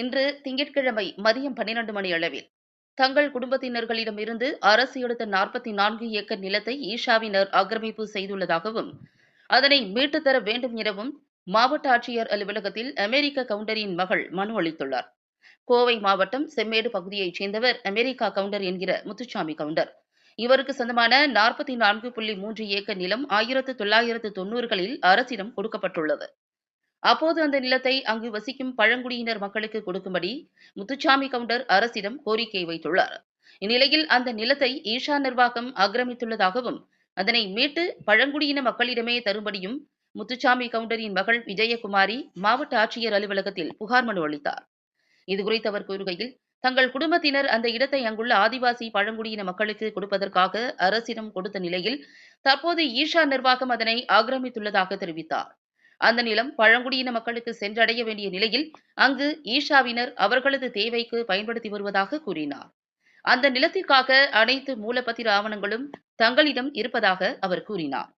இன்று திங்கட்கிழமை மதியம் 12 மணி அளவில் தங்கள் குடும்பத்தினர்களிடமிருந்து அரசு எடுத்த 44 ஏக்கர் நிலத்தை ஈஷாவினர் ஆக்கிரமிப்பு செய்துள்ளதாகவும் அதனை மீட்டுத் தர வேண்டும் எனவும் மாவட்ட ஆட்சியர் அலுவலகத்தில் அமெரிக்க கவுண்டரின் மகள் மனு அளித்துள்ளார். கோவை மாவட்டம் செம்மேடு பகுதியைச் சேர்ந்தவர் அமெரிக்கா கவுண்டர் என்கிற முத்துச்சாமி கவுண்டர். இவருக்கு சொந்தமான 44.3 ஏக்கர் நிலம் 1990களில் அரசிடம் கொடுக்கப்பட்டுள்ளது. அப்போது அந்த நிலத்தை அங்கு வசிக்கும் பழங்குடியினர் மக்களுக்கு கொடுக்கும்படி முத்துச்சாமி கவுண்டர் அரசிடம் கோரிக்கை வைத்துள்ளார். இந்நிலையில் அந்த நிலத்தை ஈஷா நிர்வாகம் ஆக்கிரமித்துள்ளதாகவும் அதனை மீட்டு பழங்குடியின மக்களிடமே தரும்படியும் முத்துச்சாமி கவுண்டரின் மகள் விஜயகுமாரி மாவட்ட ஆட்சியர் அலுவலகத்தில் புகார் மனு அளித்தார். இதுகுறித்து அவர் கூறுகையில், தங்கள் குடும்பத்தினர் அந்த இடத்தை அங்குள்ள ஆதிவாசி பழங்குடியின மக்களுக்கு கொடுப்பதற்காக அரசிடம் கொடுத்த நிலையில் தற்போது ஈஷா நிர்வாகம் அதனை ஆக்கிரமித்துள்ளதாக தெரிவித்தார். அந்த நிலம் பழங்குடியின மக்களுக்கு சென்றடைய வேண்டிய நிலையில் அங்கு ஈஷாவினர் அவர்களது தேவைக்கு பயன்படுத்தி வருவதாக கூறினார். அந்த நிலத்திற்காக அனைத்து மூலப்பத்திர ஆவணங்களும் தங்களிடம் இருப்பதாக அவர் கூறினார்.